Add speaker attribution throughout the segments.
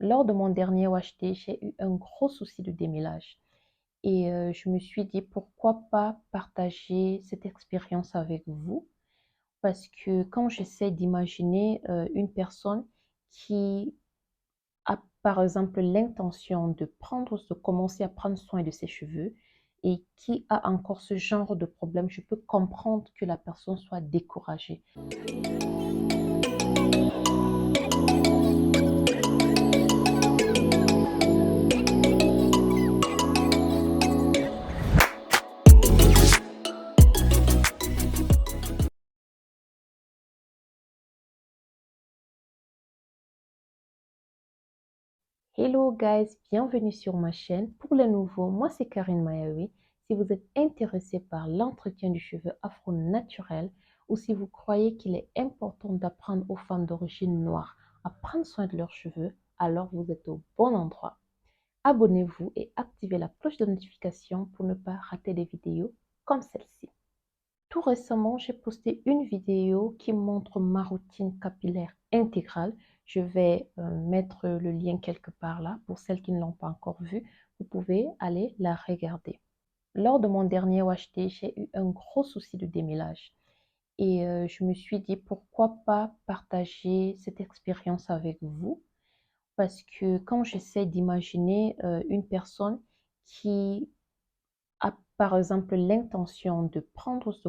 Speaker 1: Lors de mon dernier WHT, j'ai eu un gros souci de démêlage et je me suis dit pourquoi pas partager cette expérience avec vous parce que quand j'essaie d'imaginer une personne qui a par exemple l'intention de commencer à prendre soin de ses cheveux et qui a encore ce genre de problème, je peux comprendre que la personne soit découragée. Hello guys, bienvenue sur ma chaîne. Pour les nouveaux, moi c'est Karine Mayawi. Si vous êtes intéressé par l'entretien du cheveu afro naturel ou si vous croyez qu'il est important d'apprendre aux femmes d'origine noire à prendre soin de leurs cheveux, alors vous êtes au bon endroit. Abonnez-vous et activez la cloche de notification pour ne pas rater des vidéos comme celle-ci. Tout récemment, j'ai posté une vidéo qui montre ma routine capillaire intégrale. Je vais mettre le lien quelque part là. Pour celles qui ne l'ont pas encore vue, vous pouvez aller la regarder. Lors de mon dernier WHT, j'ai eu un gros souci de démêlage. Et je me suis dit pourquoi pas partager cette expérience avec vous. Parce que quand j'essaie d'imaginer une personne qui a par exemple l'intention de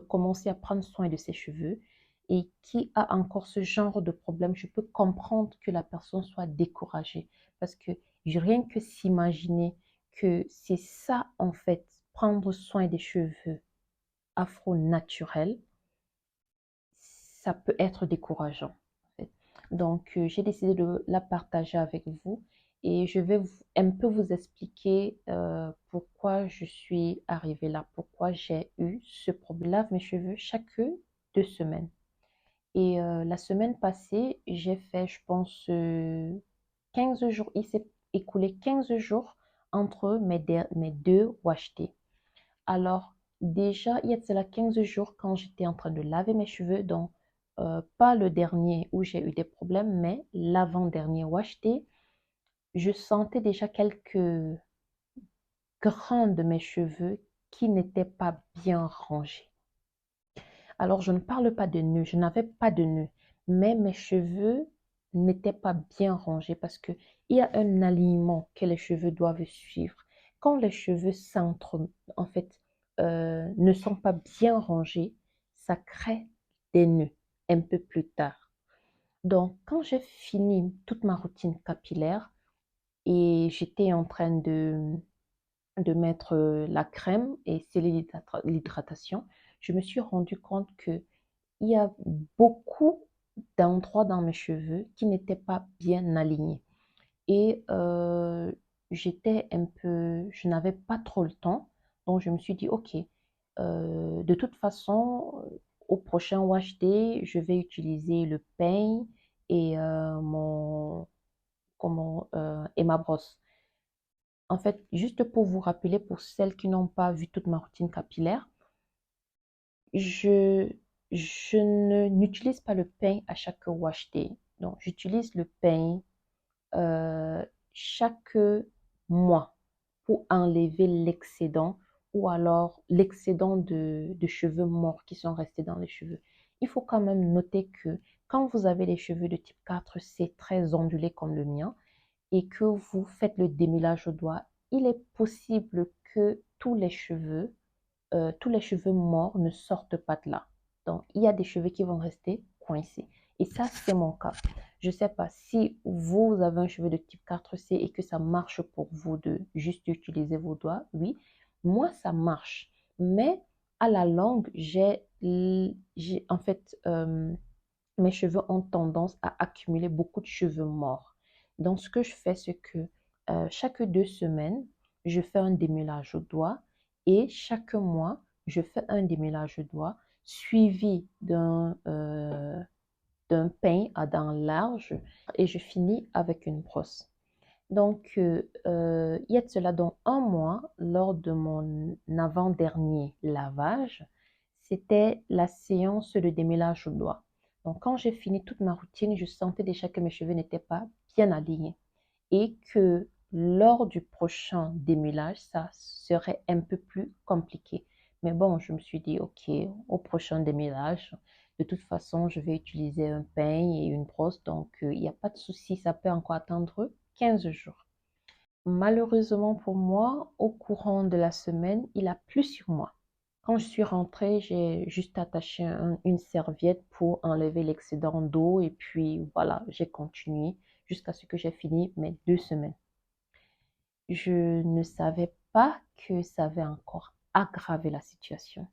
Speaker 1: commencer à prendre soin de ses cheveux et qui a encore ce genre de problème, je peux comprendre que la personne soit découragée parce que rien que s'imaginer que c'est ça en fait, prendre soin des cheveux afro naturels, ça peut être décourageant, en fait. Donc, j'ai décidé de la partager avec vous et je vais un peu vous expliquer pourquoi je suis arrivée là, pourquoi j'ai eu ce problème. Je lave mes cheveux chaque 2 semaines. Et la semaine passée, j'ai fait, je pense, 15 jours. Il s'est écoulé 15 jours entre mes deux wash-day. Alors, déjà, il y a de cela 15 jours quand j'étais en train de laver mes cheveux, donc pas le dernier où j'ai eu des problèmes, mais l'avant-dernier wash day, je sentais déjà quelques grains de mes cheveux qui n'étaient pas bien rangés. Alors, je ne parle pas de nœuds, je n'avais pas de nœuds, mais mes cheveux n'étaient pas bien rangés parce qu'il y a un alignement que les cheveux doivent suivre. Quand les cheveux en fait, ne sont pas bien rangés, ça crée des nœuds un peu plus tard. Donc, quand j'ai fini toute ma routine capillaire et j'étais en train de mettre la crème et c'est l'hydratation, je me suis rendu compte que il y a beaucoup d'endroits dans mes cheveux qui n'étaient pas bien alignés. Et je n'avais pas trop le temps. Donc, je me suis dit, OK, de toute façon, au prochain wash day, je vais utiliser le peigne et, et ma brosse. En fait, juste pour vous rappeler, pour celles qui n'ont pas vu toute ma routine capillaire, je, n'utilise pas le peigne à chaque wash day. Donc, j'utilise le peigne chaque mois pour enlever l'excédent ou alors l'excédent de cheveux morts qui sont restés dans les cheveux. Il faut quand même noter que quand vous avez les cheveux de type 4C très ondulés comme le mien et que vous faites le démêlage au doigt, il est possible que tous les cheveux morts ne sortent pas de là. Donc, il y a des cheveux qui vont rester coincés. Et ça, c'est mon cas. Je ne sais pas si vous avez un cheveu de type 4C et que ça marche pour vous de juste utiliser vos doigts. Oui, moi, ça marche. Mais à la longue, en fait, mes cheveux ont tendance à accumuler beaucoup de cheveux morts. Donc, ce que je fais, c'est que chaque 2 semaines, je fais un démêlage au doigt et chaque mois, je fais un démêlage au doigt suivi d'un peigne à dents larges et je finis avec une brosse. Donc, il y a de cela dans un mois, lors de mon avant-dernier lavage, c'était la séance de démêlage au doigt. Donc, quand j'ai fini toute ma routine, je sentais déjà que mes cheveux n'étaient pas bien alignés. et que lors du prochain démêlage, ça serait un peu plus compliqué. Mais bon, je me suis dit, ok, au prochain démêlage, de toute façon, je vais utiliser un peigne et une brosse, donc il n'y a pas de souci, ça peut encore attendre 15 jours. Malheureusement pour moi, au courant de la semaine, il a plu sur moi. Quand je suis rentrée, j'ai juste attaché une serviette pour enlever l'excédent d'eau et puis voilà, j'ai continué jusqu'à ce que j'ai fini mes 2 semaines. Je ne savais pas que ça avait encore aggravé la situation.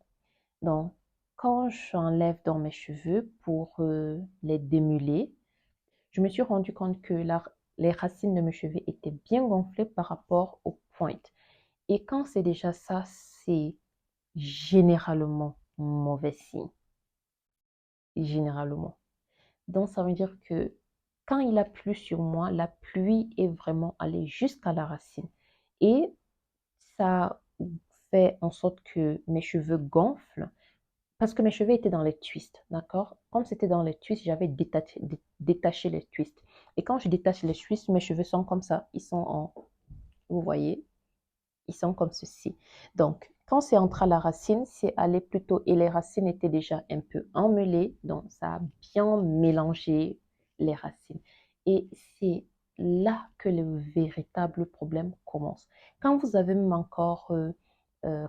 Speaker 1: Donc, quand j'enlève dans mes cheveux pour les démêler, je me suis rendu compte que les racines de mes cheveux étaient bien gonflées par rapport aux pointes. Et quand c'est déjà ça, c'est généralement mauvais signe. Généralement. Donc, ça veut dire que quand il a plu sur moi, la pluie est vraiment allée jusqu'à la racine. Et ça fait en sorte que mes cheveux gonflent parce que mes cheveux étaient dans les twists, d'accord? Comme c'était dans les twists, j'avais détaché les twists. Et quand je détache les twists, mes cheveux sont comme ça. Ils sont en, vous voyez, ils sont comme ceci. Donc, quand c'est entré à la racine, c'est allé plutôt, et les racines étaient déjà un peu emmêlées, donc ça a bien mélangé les racines. Et c'est là que le véritable problème commence. Quand vous avez même encore,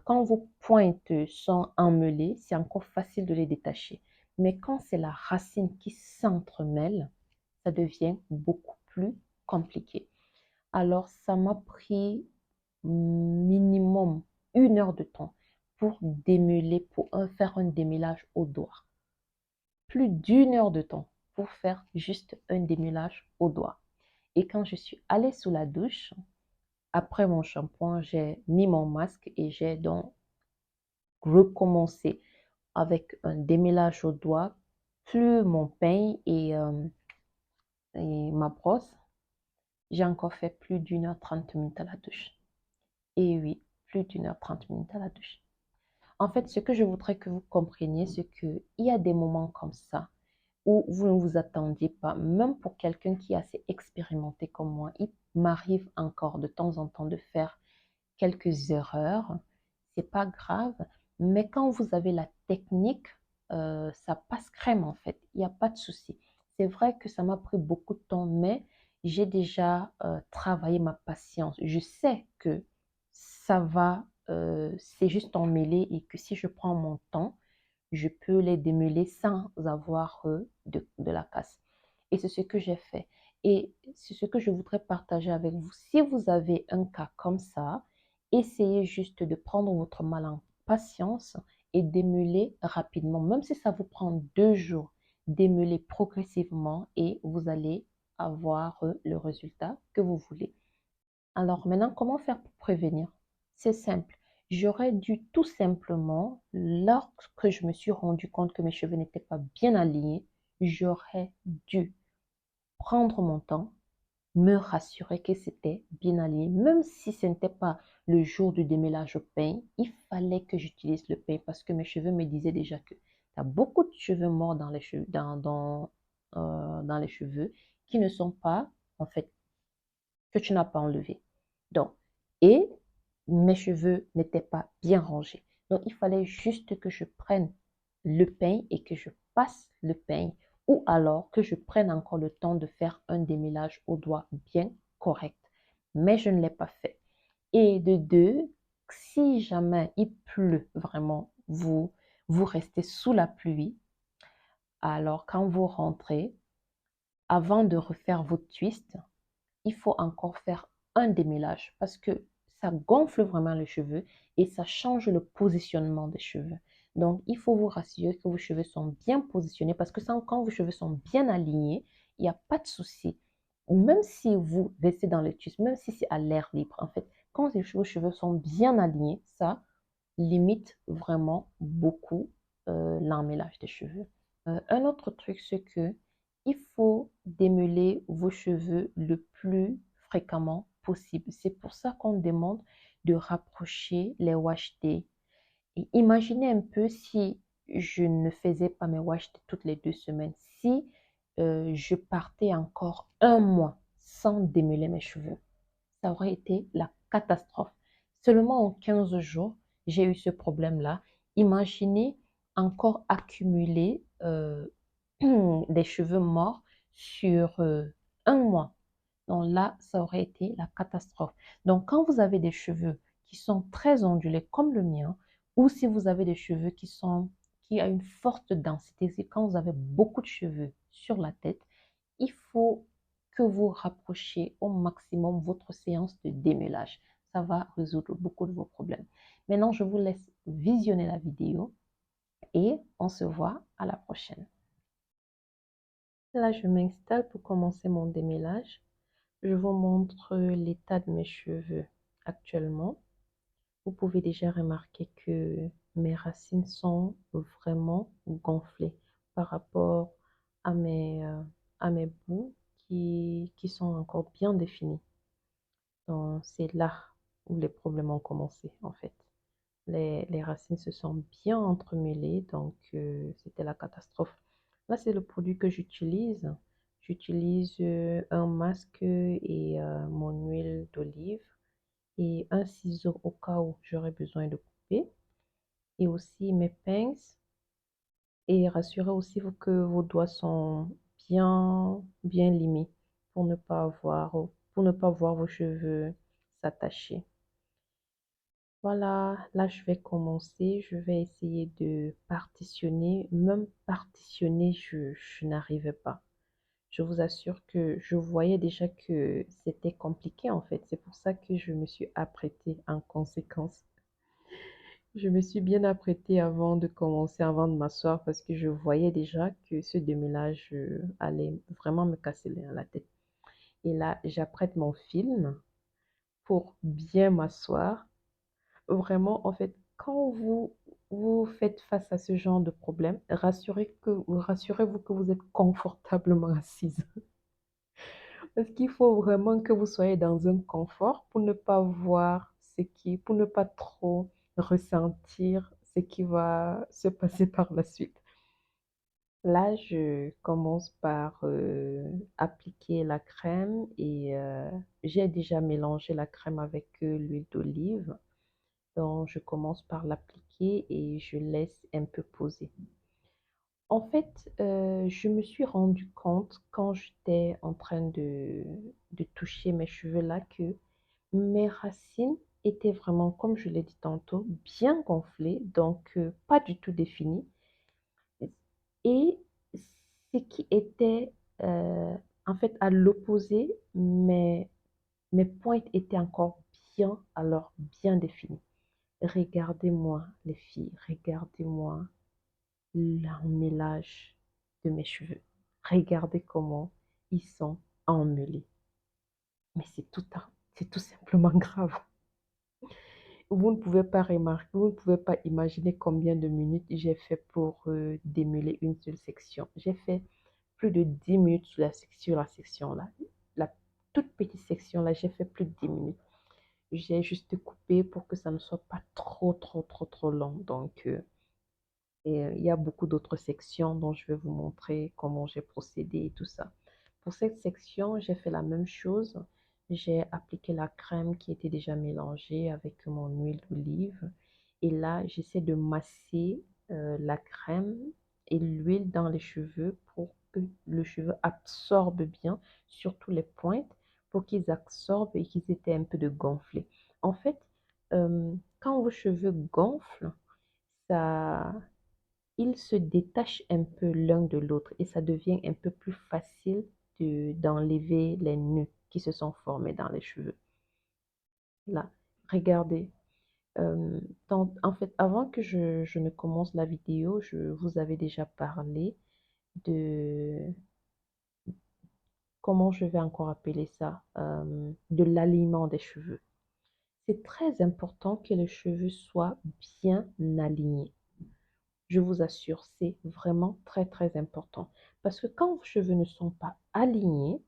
Speaker 1: quand vos pointes sont emmêlées, c'est encore facile de les détacher. Mais quand c'est la racine qui s'entremêle, ça devient beaucoup plus compliqué. Alors, ça m'a pris minimum 1 heure de temps pour démêler, pour faire un démêlage au doigt. Plus d'1 heure de temps pour faire juste un démêlage au doigt. Et quand je suis allée sous la douche, après mon shampoing, j'ai mis mon masque et j'ai donc recommencé avec un démêlage au doigt, plus mon peigne et ma brosse. J'ai encore fait plus d'1 h 30 à la douche. Et oui, plus d'1 h 30 à la douche. En fait, ce que je voudrais que vous compreniez, c'est qu'il y a des moments comme ça où vous ne vous attendiez pas, même pour quelqu'un qui est assez expérimenté comme moi, il m'arrive encore de temps en temps de faire quelques erreurs. C'est pas grave, mais quand vous avez la technique, ça passe crème en fait. Il n'y a pas de souci. C'est vrai que ça m'a pris beaucoup de temps, mais j'ai déjà travaillé ma patience. Je sais que ça va, c'est juste emmêlé et que si je prends mon temps, je peux les démêler sans avoir de la casse. Et c'est ce que j'ai fait. Et c'est ce que je voudrais partager avec vous. Si vous avez un cas comme ça, essayez juste de prendre votre mal en patience et démêler rapidement. Même si ça vous prend 2 jours, démêler progressivement et vous allez avoir le résultat que vous voulez. Alors maintenant, comment faire pour prévenir? C'est simple. J'aurais dû tout simplement, lorsque je me suis rendu compte que mes cheveux n'étaient pas bien alignés, j'aurais dû prendre mon temps, me rassurer que c'était bien aligné. Même si ce n'était pas le jour du démêlage au peigne, il fallait que j'utilise le peigne parce que mes cheveux me disaient déjà que tu as beaucoup de cheveux morts dans les cheveux, dans les cheveux qui ne sont pas, en fait, que tu n'as pas enlevé. Donc, et mes cheveux n'étaient pas bien rangés. Donc, il fallait juste que je prenne le peigne et que je passe le peigne ou alors que je prenne encore le temps de faire un démêlage au doigt bien correct. Mais je ne l'ai pas fait. Et de deux, si jamais il pleut vraiment, vous restez sous la pluie, alors quand vous rentrez, avant de refaire votre twist, il faut encore faire un démêlage parce que ça gonfle vraiment les cheveux et ça change le positionnement des cheveux. Donc, il faut vous rassurer que vos cheveux sont bien positionnés parce que quand vos cheveux sont bien alignés, il n'y a pas de souci. Même si vous restez dans le twist, même si c'est à l'air libre, en fait, quand vos cheveux sont bien alignés, ça limite vraiment beaucoup l'emmêlage des cheveux. Un autre truc, c'est que il faut démêler vos cheveux le plus fréquemment possible. C'est pour ça qu'on demande de rapprocher les wash days. Et imaginez un peu si je ne faisais pas mes wash days toutes les 2 semaines, si je partais encore un mois sans démêler mes cheveux. Ça aurait été la catastrophe. Seulement en 15 jours, j'ai eu ce problème-là. Imaginez encore accumuler des cheveux morts sur un mois. Donc là, ça aurait été la catastrophe. Donc quand vous avez des cheveux qui sont très ondulés comme le mien, ou si vous avez des cheveux qui a une forte densité, c'est quand vous avez beaucoup de cheveux sur la tête, il faut que vous rapprochiez au maximum votre séance de démêlage. Ça va résoudre beaucoup de vos problèmes. Maintenant, je vous laisse visionner la vidéo et on se voit à la prochaine. Là, je m'installe pour commencer mon démêlage. Je vous montre l'état de mes cheveux actuellement. Vous pouvez déjà remarquer que mes racines sont vraiment gonflées par rapport à mes bouts qui sont encore bien définis. Donc, c'est là où les problèmes ont commencé, en fait. Les racines se sont bien entremêlées, donc c'était la catastrophe. Là, c'est le produit que j'utilise. J'utilise un masque et mon huile d'olive et un ciseau au cas où j'aurais besoin de couper. Et aussi mes pinces. Et rassurez aussi que vos doigts sont bien limés pour ne pas voir vos cheveux s'attacher. Voilà, là je vais commencer. Je vais essayer de partitionner. Même partitionner, je n'arrivais pas. Je vous assure que je voyais déjà que c'était compliqué en fait. C'est pour ça que je me suis apprêtée en conséquence. Je me suis bien apprêtée avant de commencer, avant de m'asseoir, parce que je voyais déjà que ce démêlage allait vraiment me casser la tête. Et là, j'apprête mon film pour bien m'asseoir. Vraiment, en fait, quand vous faites face à ce genre de problème, rassurez-vous que vous êtes confortablement assise. Parce qu'il faut vraiment que vous soyez dans un confort pour ne pas voir pour ne pas trop ressentir ce qui va se passer par la suite. Là, je commence par appliquer la crème et j'ai déjà mélangé la crème avec l'huile d'olive. Donc, je commence par l'appliquer et je laisse un peu poser. En fait, je me suis rendu compte quand j'étais en train de toucher mes cheveux là que mes racines étaient vraiment, comme je l'ai dit tantôt, bien gonflées, donc pas du tout définies. Et ce qui était en fait à l'opposé, mes pointes étaient encore bien définies. Regardez-moi, les filles, regardez-moi l'emmêlage de mes cheveux. Regardez comment ils sont emmêlés. Mais c'est tout simplement grave. Vous ne pouvez pas remarquer, vous ne pouvez pas imaginer combien de minutes j'ai fait pour démêler une seule section. J'ai fait plus de 10 minutes sur la section là. La toute petite section là, j'ai fait plus de 10 minutes. J'ai juste coupé pour que ça ne soit pas trop long. Donc, et il y a beaucoup d'autres sections dont je vais vous montrer comment j'ai procédé et tout ça. Pour cette section, j'ai fait la même chose. J'ai appliqué la crème qui était déjà mélangée avec mon huile d'olive. Et là, j'essaie de masser la crème et l'huile dans les cheveux pour que le cheveu absorbe bien, surtout les pointes, pour qu'ils absorbent et qu'ils aient un peu de gonflé. En fait, quand vos cheveux gonflent, ça, ils se détachent un peu l'un de l'autre et ça devient un peu plus facile d'enlever les nœuds qui se sont formés dans les cheveux. Là, regardez. Euh, en fait, avant que je ne commence la vidéo, je vous avais déjà parlé de, comment je vais encore appeler ça, de l'alignement des cheveux. C'est très important que les cheveux soient bien alignés. Je vous assure, c'est vraiment très important. Parce que quand vos cheveux ne sont pas alignés,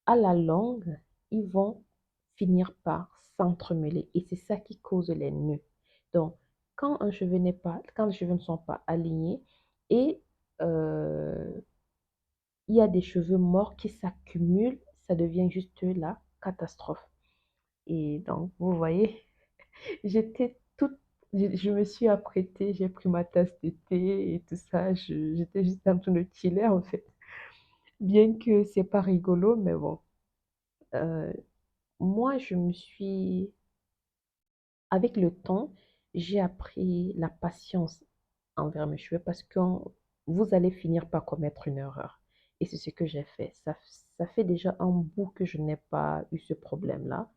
Speaker 1: à la longue, ils vont finir par s'entremêler. Et c'est ça qui cause les nœuds. Donc, quand les cheveux ne sont pas alignés et il y a des cheveux morts qui s'accumulent, ça devient juste la catastrophe. Et donc, vous voyez, j'étais toute, je me suis apprêtée, j'ai pris ma tasse de thé et tout ça. J'étais juste en train de chiller en fait. Bien que c'est pas rigolo, mais bon. Euh, Moi, avec le temps, j'ai appris la patience envers mes cheveux parce que vous allez finir par commettre une erreur. Et c'est ce que j'ai fait. Ça fait déjà un bout que je n'ai pas eu ce problème-là.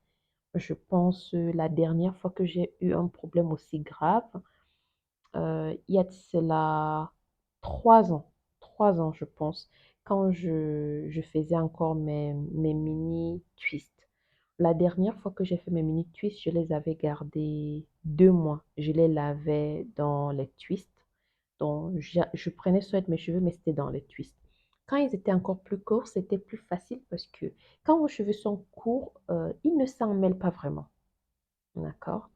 Speaker 1: Je pense la dernière fois que j'ai eu un problème aussi grave, il y a de cela 3 ans, 3 ans je pense, quand je faisais encore mes mini twists. La dernière fois que j'ai fait mes mini twists, je les avais gardés 2 mois. Je les lavais dans les twists. Donc, je prenais soin de mes cheveux, mais c'était dans les twists. Quand ils étaient encore plus courts, c'était plus facile parce que quand vos cheveux sont courts, ils ne s'en mêlent pas vraiment. D'accord?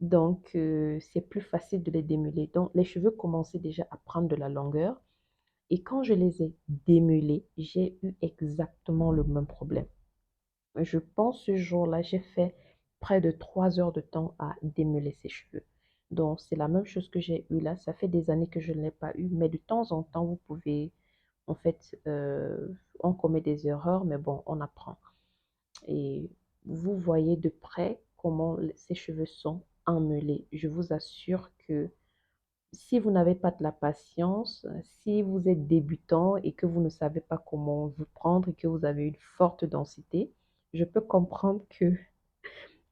Speaker 1: Donc, c'est plus facile de les démêler. Donc, les cheveux commençaient déjà à prendre de la longueur. Et quand je les ai démêlés, j'ai eu exactement le même problème. Je pense ce jour-là, j'ai fait près de 3 heures de temps à démêler ces cheveux. Donc, c'est la même chose que j'ai eu là. Ça fait des années que je ne l'ai pas eu, mais de temps en temps, vous pouvez, en fait, on commet des erreurs, mais bon, on apprend. Et vous voyez de près comment ces cheveux sont emmêlés. Je vous assure que si vous n'avez pas de la patience, si vous êtes débutant et que vous ne savez pas comment vous prendre et que vous avez une forte densité, je peux comprendre que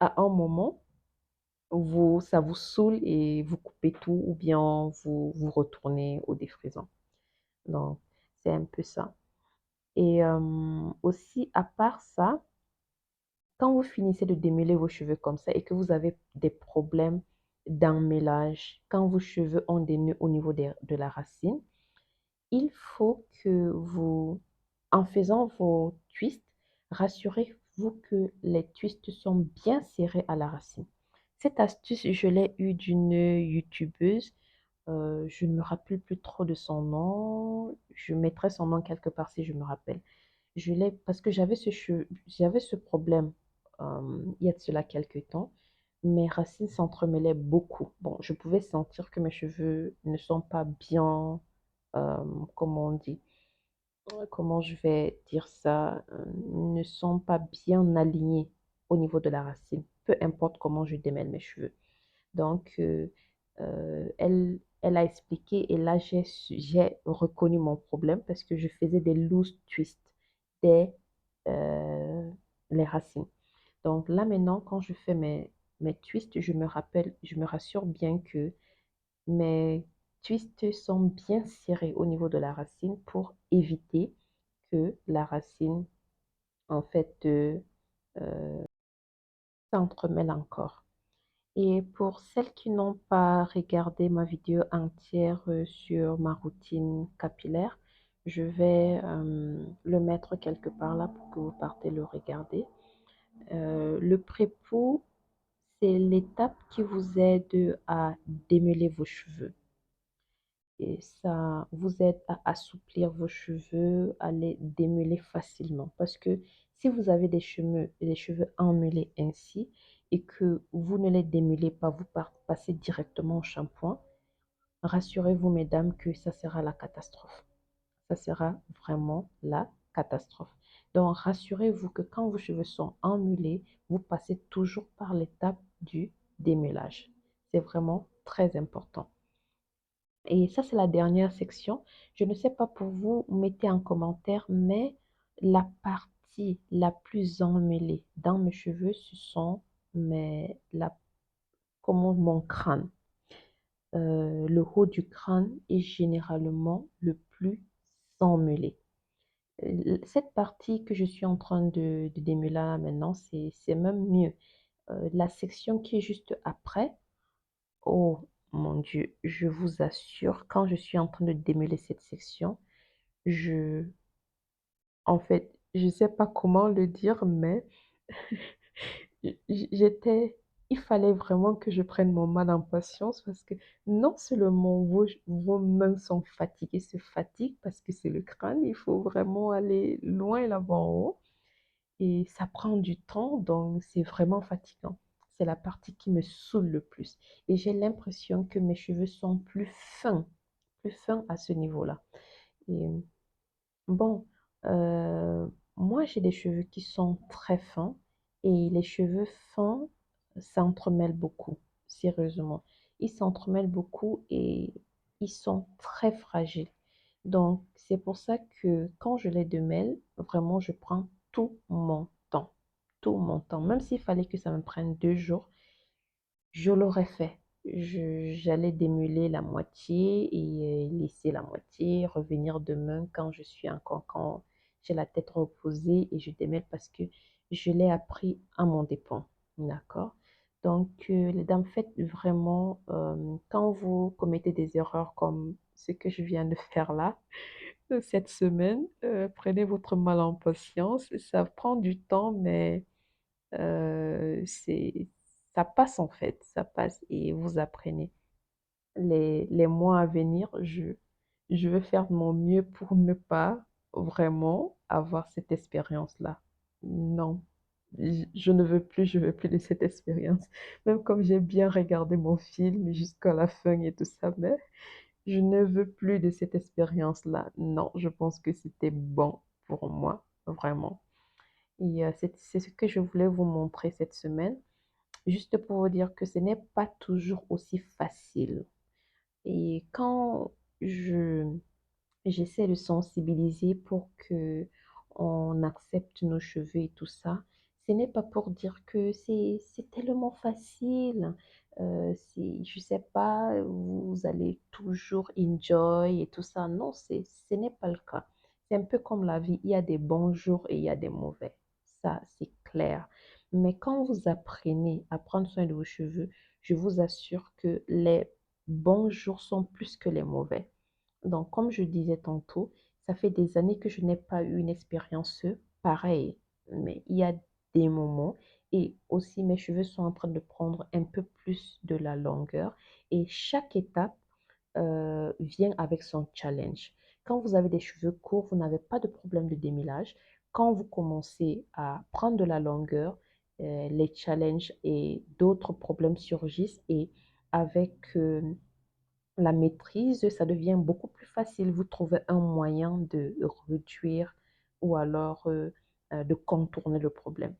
Speaker 1: à un moment, ça vous saoule et vous coupez tout ou bien vous retournez au défrisant. Donc, c'est un peu ça. Et aussi, à part ça, quand vous finissez de démêler vos cheveux comme ça et que vous avez des problèmes d'emmêlage, quand vos cheveux ont des nœuds au niveau de la racine, il faut que vous, en faisant vos twists, rassurez-vous que les twists sont bien serrés à la racine. Cette astuce, je l'ai eue d'une youtubeuse. Je ne me rappelle plus trop de son nom. Je mettrai son nom quelque part si je me rappelle. Je l'ai parce que j'avais ce problème il y a de cela quelques temps. Mes racines s'entremêlaient beaucoup. Bon, je pouvais sentir que mes cheveux ne sont pas bien, comment on dit, comment je vais dire ça, ne sont pas bien alignés au niveau de la racine, peu importe comment je démêle mes cheveux. Donc, elle a expliqué et là, j'ai reconnu mon problème parce que je faisais des loose twists dès euh, les racines. Donc là, maintenant, quand je fais mes twists, je me rassure bien que mes twists sont bien serrés au niveau de la racine pour éviter que la racine, en fait, s'entremêle encore. Et pour celles qui n'ont pas regardé ma vidéo entière sur ma routine capillaire, je vais le mettre quelque part là pour que vous partez le regarder. Le pré-pou, c'est l'étape qui vous aide à démêler vos cheveux. Et ça vous aide à assouplir vos cheveux, à les démêler facilement. Parce que si vous avez des cheveux emmêlés ainsi et que vous ne les démêlez pas, vous passez directement au shampoing, rassurez-vous, mesdames, que ça sera la catastrophe. Ça sera vraiment la catastrophe. Donc, rassurez-vous que quand vos cheveux sont emmêlés, vous passez toujours par l'étape du démêlage. C'est vraiment très important. Et ça, c'est la dernière section. Je ne sais pas pour vous, mettez en commentaire, mais la partie la plus emmêlée dans mes cheveux, ce sont comment mon crâne. Le haut du crâne est généralement le plus emmêlé. Cette partie que je suis en train de démêler là maintenant, c'est même mieux. La section qui est juste après, oh mon Dieu, je vous assure, quand je suis en train de démêler cette section, je, en fait, je ne sais pas comment le dire, mais j'étais, il fallait vraiment que je prenne mon mal en patience parce que non seulement vos mains sont fatiguées, se fatiguent parce que c'est le crâne, il faut vraiment aller loin là-bas en haut. et ça prend du temps, donc c'est vraiment fatigant. C'est la partie qui me saoule le plus. Et j'ai l'impression que mes cheveux sont plus fins à ce niveau-là. Et bon, euh, moi j'ai des cheveux qui sont très fins et les cheveux fins s'entremêlent beaucoup, sérieusement. Ils s'entremêlent beaucoup et ils sont très fragiles. Donc c'est pour ça que quand je les démêle, vraiment je prends tout mon temps. Même s'il fallait que ça me prenne 2 jours, je l'aurais fait. J'allais démêler la moitié et laisser la moitié, revenir demain quand je suis encore, quand j'ai la tête reposée et je démêle parce que je l'ai appris à mon dépens. D'accord? Donc, les dames, faites vraiment, quand vous commettez des erreurs comme ce que je viens de faire là, cette semaine, prenez votre mal en patience. Ça prend du temps, mais ça passe en fait, ça passe et vous apprenez. Les mois à venir, je vais faire de mon mieux pour ne pas vraiment avoir cette expérience-là. Non, je ne veux plus, je veux plus de cette expérience. Même comme j'ai bien regardé mon film jusqu'à la fin et tout ça, mais je ne veux plus de cette expérience-là. Non, je pense que c'était bon pour moi, vraiment. Et c'est ce que je voulais vous montrer cette semaine, juste pour vous dire que ce n'est pas toujours aussi facile. Et quand je j'essaie de sensibiliser pour que on accepte nos cheveux et tout ça, ce n'est pas pour dire que c'est tellement facile. Je sais pas, vous allez toujours enjoy et tout ça. Non, ce n'est pas le cas. C'est un peu comme la vie. Il y a des bons jours et il y a des mauvais. Ça, c'est clair. Mais quand vous apprenez à prendre soin de vos cheveux, je vous assure que les bons jours sont plus que les mauvais. Donc, comme je disais tantôt, ça fait des années que je n'ai pas eu une expérience pareille. Mais il y a des moments et aussi mes cheveux sont en train de prendre un peu plus de la longueur et chaque étape vient avec son challenge. Quand vous avez des cheveux courts, vous n'avez pas de problème de démilage. Quand vous commencez à prendre de la longueur, les challenges et d'autres problèmes surgissent et avec la maîtrise, ça devient beaucoup plus facile. Vous trouvez un moyen de réduire ou alors de contourner le problème.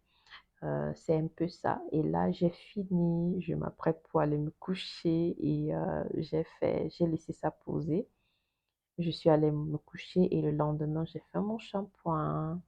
Speaker 1: C'est un peu ça. Et là, j'ai fini, je m'apprête pour aller me coucher et j'ai laissé ça poser. Je suis allée me coucher et le lendemain, j'ai fait mon shampoing.